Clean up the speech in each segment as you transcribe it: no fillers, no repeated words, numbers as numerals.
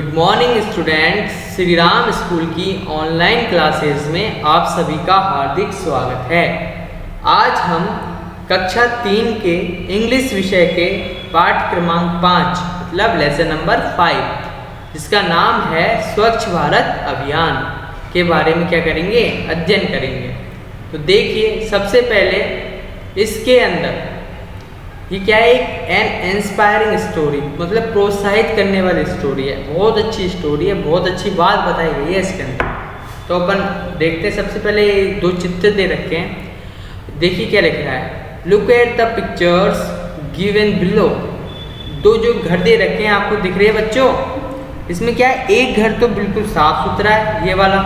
Good morning students, Shri Ram school की online classes में आप सभी का हार्दिक स्वागत है। आज हम कक्षा 3 के इंग्लिश विषय के पाठ क्रमांक 5 मतलब लेसन नंबर 5 जिसका नाम है स्वच्छ भारत अभियान के बारे में क्या करेंगे, अध्ययन करेंगे। तो देखिए, सबसे पहले इसके अंदर ये क्या है, एक इंस्पायरिंग स्टोरी मतलब प्रोत्साहित करने वाली स्टोरी है। बहुत अच्छी स्टोरी है, बहुत अच्छी बात बताई गई है इसके अंदर। तो अपन देखते हैं। सबसे पहले दो चित्र दे रखे हैं, देखिए क्या लिख रहा है। Look at the pictures given below. दो जो घर दे रखे हैं आपको दिख रहे हैं बच्चों। इसमें क्या है, एक घर तो बिल्कुल साफ सुथरा है ये वाला,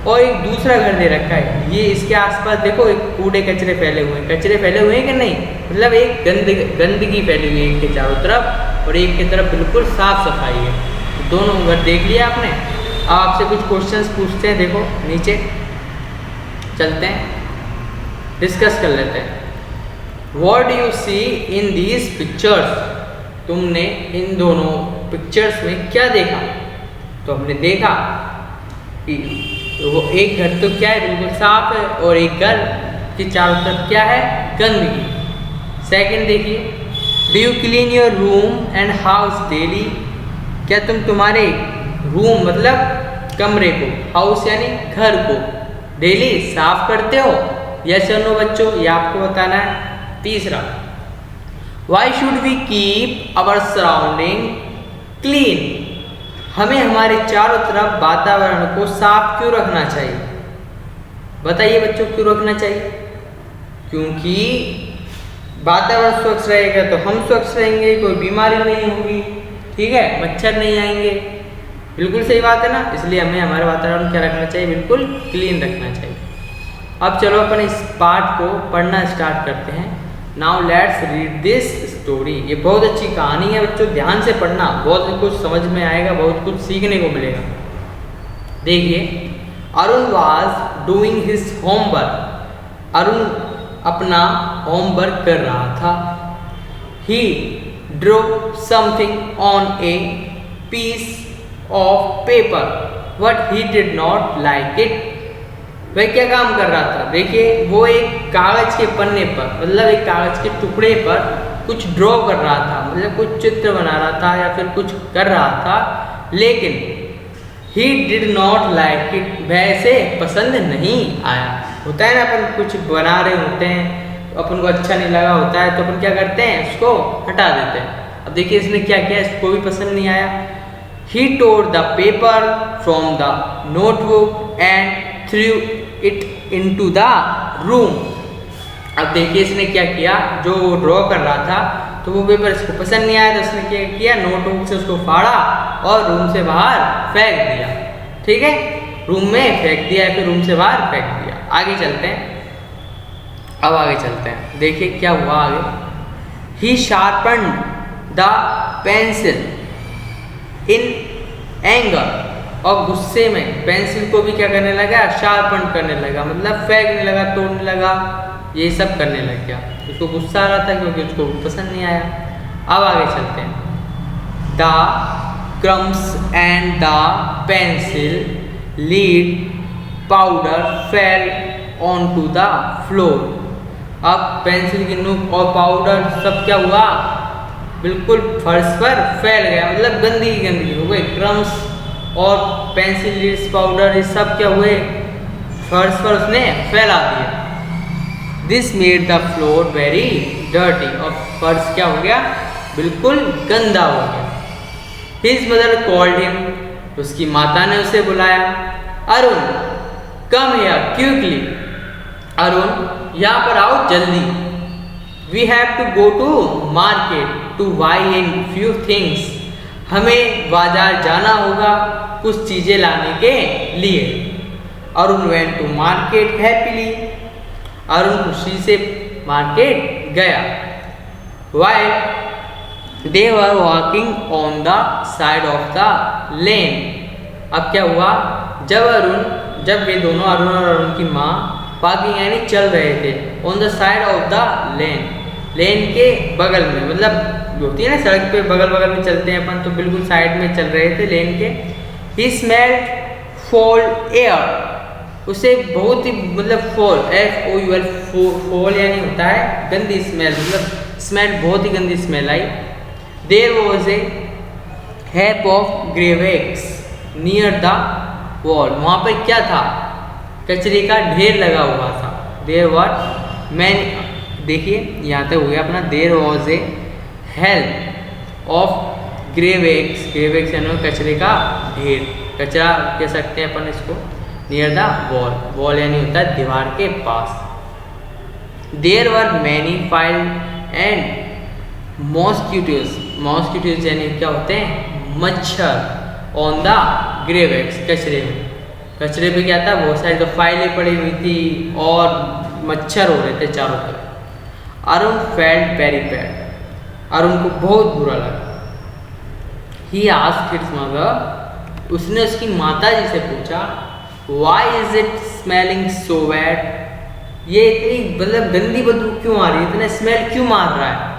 और एक दूसरा घर दे रखा है। ये इसके आसपास देखो, एक कूड़े कचरे फैले हुए हैं। कचरे फैले हुए हैं कि नहीं, मतलब एक गंदगी फैली हुई है एक के चारों तरफ और एक की तरफ बिल्कुल साफ सफाई है। तो दोनों घर देख लिया आपने। अब आपसे कुछ क्वेश्चंस पूछते हैं। देखो नीचे चलते हैं, डिस्कस कर लेते हैं। What do you see in these pictures. तुमने इन दोनों पिक्चर्स में क्या देखा। तो हमने देखा कि वो एक घर तो क्या है, बिल्कुल साफ है, और एक घर के चारों तरफ क्या है, गंदगी। सेकंड देखिए, do you clean your room and house daily. क्या तुम तुम्हारे रूम मतलब कमरे को, हाउस यानी घर को, डेली साफ करते हो। यस और नो बच्चों, ये आपको बताना है। तीसरा, why should we keep our surrounding clean. हमें हमारे चारों तरफ वातावरण को साफ क्यों रखना चाहिए। बताइए बच्चों, क्यों रखना चाहिए। क्योंकि वातावरण स्वच्छ रहेगा तो हम स्वच्छ रहेंगे, कोई बीमारी नहीं होगी, ठीक है, मच्छर नहीं आएंगे। बिल्कुल सही बात है ना। इसलिए हमें हमारे वातावरण क्या रखना चाहिए, बिल्कुल क्लीन रखना चाहिए। अब चलो अपन इस पाठ को पढ़ना स्टार्ट करते हैं। Now let's read this story. ये बहुत अच्छी कहानी है बच्चों, ध्यान से पढ़ना, बहुत कुछ समझ में आएगा, बहुत कुछ सीखने को मिलेगा। देखिए, Arun was doing his homework. Arun अपना होमवर्क कर रहा था। He draw something on a piece of paper but he did not like it. वह क्या काम कर रहा था। देखिए, वो एक कागज के पन्ने पर मतलब एक कागज के टुकड़े पर कुछ ड्रॉ कर रहा था, मतलब कुछ चित्र बना रहा था या फिर कुछ कर रहा था, लेकिन ही डिड नॉट लाइक इट, वैसे पसंद नहीं आया। होता है ना, अपन कुछ बना रहे होते हैं तो अपन को अच्छा नहीं लगा होता है, तो अपन क्या करते हैं, उसको हटा देते हैं। अब देखिए इसने क्या किया, इसको भी पसंद नहीं आया। He tore the paper from the notebook and through it into the room. अब देखिए इसने क्या किया, जो ड्रॉ कर रहा था तो वो पेपर इसको पसंद नहीं आया, तो उसने क्या किया, नोटबुक से उसको फाड़ा और रूम से बाहर फेंक दिया। ठीक है, रूम में फेंक दिया, फिर रूम से बाहर फेंक दिया। आगे चलते हैं। अब आगे चलते हैं, देखिए क्या हुआ आगे। ही sharpened the pencil in anger. और गुस्से में पेंसिल को भी क्या करने लगा, शार्पन करने लगा, मतलब फेंकने लगा, तोड़ने लगा, ये सब करने लग गया। उसको गुस्सा आ रहा था क्योंकि उसको पसंद नहीं आया। अब आगे चलते हैं। The crumbs and the pencil lead powder fell on to the floor. अब पेंसिल की नोक और पाउडर सब क्या हुआ, बिल्कुल फर्श पर फैल गया, मतलब गंदगी हो गई। क्रम्स और पेंसिल लीड्स पाउडर ये सब क्या हुए, फर्श पर उसने फैला दिया। This made the floor very dirty. और फर्श क्या हो गया, बिल्कुल गंदा हो गया। His mother called him. उसकी माता ने उसे बुलाया। Arun come here quickly. Arun यहाँ पर आओ जल्दी। We have to go to market to buy in few things. हमें बाजार जाना होगा कुछ चीजें लाने के लिए। Arun went to market happily. Arun खुशी से मार्केट गया। While they were walking on the side of the लेन। अब क्या हुआ, जब वे दोनों अरुण और अरुण की माँ वॉकिंग यानी चल रहे थे, on the side of the lane, lane के बगल में, मतलब होती है ना सड़क पे बगल बगल में चलते हैं अपन, तो बिल्कुल साइड में चल रहे थे लेन के। ही स्मेल्ड फॉल एयर, उसे बहुत ही मतलब फॉल FOUL फॉल यानी होता है गंदी स्मेल, मतलब स्मेल बहुत ही गंदी स्मेल आई। There was a heap of garbage near the wall, वहाँ पर क्या था, कचरे का ढेर लगा हुआ था। देयर वर मैन, देखिए यहाँ तक हो गया अपना। There was a help of garbage, garbage यानी कचरे का ढेर, कचरा कह सकते हैं अपन इसको, नियर द वॉल, वॉल यानी होता है दीवार के पास। There were many flies and mosquitoes, mosquitoes यानी क्या होते हैं, मच्छर, ऑन द ग्रेवेक्स, कचरे में, कचरे पे क्या था, बहुत सारी तो फाइलें पड़ी हुई थी और मच्छर हो रहे थे चारों तरफ। Arun felt very bad, Arun को बहुत बुरा लगा। ही आस्क्ड हिज मदर, उसने उसकी माता जी से पूछा, why is it smelling so bad, ये इतनी मतलब गंदी बदबू क्यों आ रही है, इतना स्मेल क्यों मार रहा है।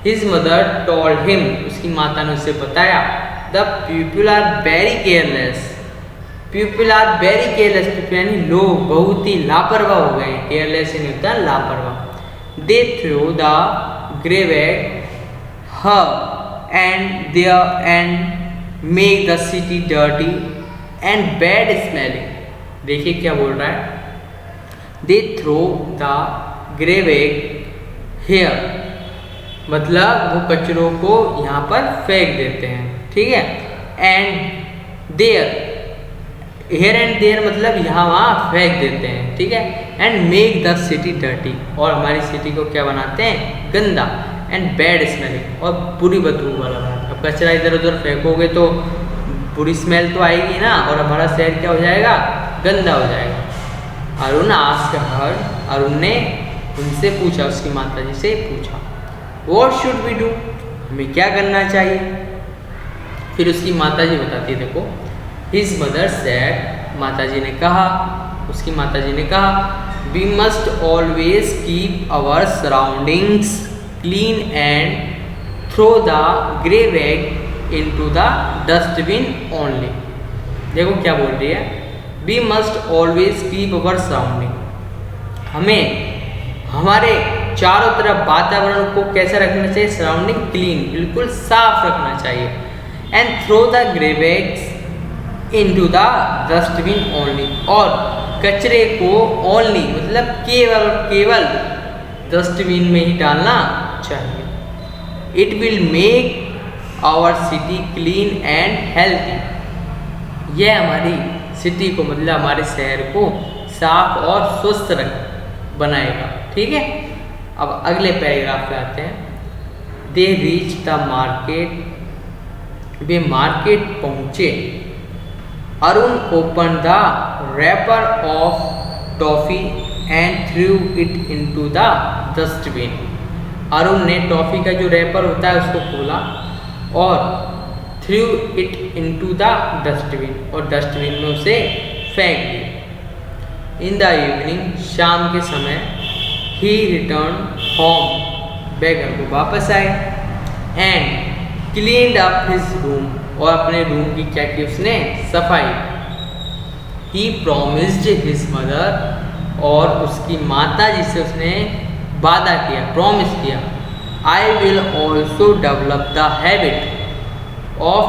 हिज मदर टोल्ड हिम, उसकी माता ने उसे बताया, the people are very careless, people are very careless, people यानी लोग बहुत ही लापरवाह हो गए, केयरलेस यानी होता है लापरवाह। They throw the garbage here and there and make the city dirty and bad smelling. देखिए क्या बोल रहा है, they throw the garbage here, मतलब वो कचरों को यहाँ पर फेंक देते हैं, ठीक है। And there, here and there मतलब यहाँ वहाँ फेंक देते हैं, ठीक है। And make the city dirty, और हमारी सिटी को क्या बनाते हैं, गंदा। एंड बैड स्मेलिंग, और बुरी बदबू वाला बनाते। अब कचरा इधर उधर फेंकोगे तो बुरी स्मेल तो आएगी ना, और हमारा शहर क्या हो जाएगा, गंदा हो जाएगा। अरुण आस्क्ड हर, अरुण ने उनसे पूछा, उसकी माता जी से पूछा, व्हाट शुड वी डू, हमें क्या करना चाहिए। फिर उसकी माता जी बताती है, देखो। हिज मदर सेड, माता जी ने कहा, उसकी माता जी ने कहा, we must always keep our surroundings clean and throw the garbage into the dustbin only. देखो क्या बोल रही है, we must always keep our surrounding, हमें हमारे चारों तरफ वातावरण को कैसे रखना चाहिए, सराउंडिंग क्लीन, बिल्कुल साफ रखना चाहिए। And throw the garbages into the dustbin only, और कचरे को ओनली मतलब केवल डस्टबिन में ही डालना चाहिए। It will make our city clean and healthy, यह हमारी सिटी को मतलब हमारे शहर को साफ और स्वस्थ बनाएगा, ठीक है। अब अगले पैराग्राफ पे आते हैं। दे रीच द मार्केट, वे मार्केट पहुंचे। Arun open the wrapper of toffee and through it into the dustbin. Arun ने टॉफी का जो रैपर होता है उसको खोला और through it into the dustbin, और डस्टबिन में उसे फेंक दिया। इन द इवनिंग, शाम के समय, ही रिटर्न होम, वे घर को वापस आए। And cleaned up his room, और अपने रूम की क्या की उसने सफाई। ही प्रॉमिस्ड हिज मदर, और उसकी माता जी से उसने वादा किया, प्रॉमिस किया, I will also develop the habit of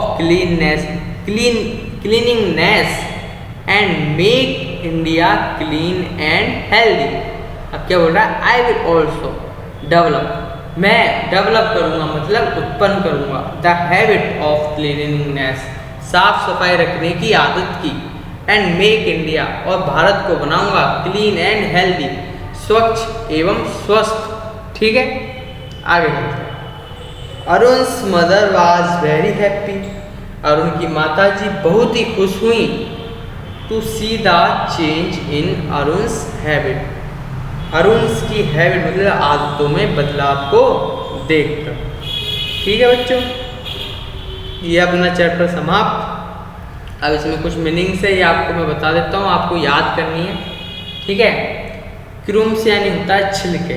cleaningness and make India clean and healthy. अब क्या बोल रहा है, आई विल ऑल्सो डेवलप, मैं डेवलप करूँगा मतलब उत्पन्न करूँगा, द हैबिट ऑफ क्लीनिंगनेस, साफ सफाई रखने की आदत की। एंड मेक इंडिया, और भारत को बनाऊँगा क्लीन एंड हेल्दी, स्वच्छ एवं स्वस्थ, ठीक है। आगे बढ़ते हैं। Arun's mother was very happy, Arun की माता जी बहुत ही खुश हुई। To see the change in Arun's habit, Arun की हैबिट मतलब आदतों में बदलाव को देखकर, ठीक है बच्चों। ये अपना चैप्टर समाप्त। अब इसमें कुछ मीनिंग्स है, ये आपको मैं बता देता हूँ, आपको याद करनी है, ठीक है। क्रूम्स यानी होता है छिलके,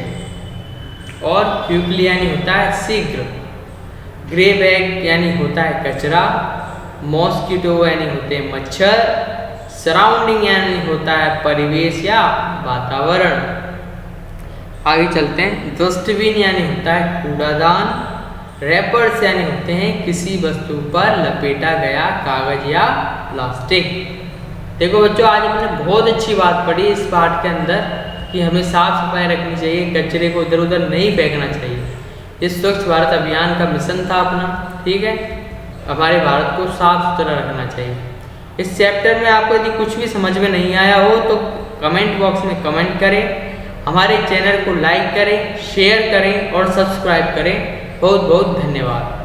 और क्विकली यानी होता है शीघ्र, ग्रे बैग यानी होता है कचरा, मॉस्किटो यानी होते हैं मच्छर, सराउंडिंग यानी होता है परिवेश या वातावरण। आगे चलते हैं। डस्टबिन यानी होता है कूड़ादान, रैपर्स यानी होते हैं किसी वस्तु पर लपेटा गया कागज या प्लास्टिक। देखो बच्चों, आज हमने बहुत अच्छी बात पढ़ी इस पाठ के अंदर कि हमें साफ सफाई रखनी चाहिए, कचरे को इधर उधर नहीं फेंकना चाहिए। इस स्वच्छ भारत अभियान का मिशन था अपना, ठीक है। हमारे भारत को साफ सुथरा रखना चाहिए। इस चैप्टर में आपको यदि कुछ भी समझ में नहीं आया हो तो कमेंट बॉक्स में कमेंट करें, हमारे चैनल को लाइक करें, शेयर करें और सब्सक्राइब करें। बहुत बहुत धन्यवाद।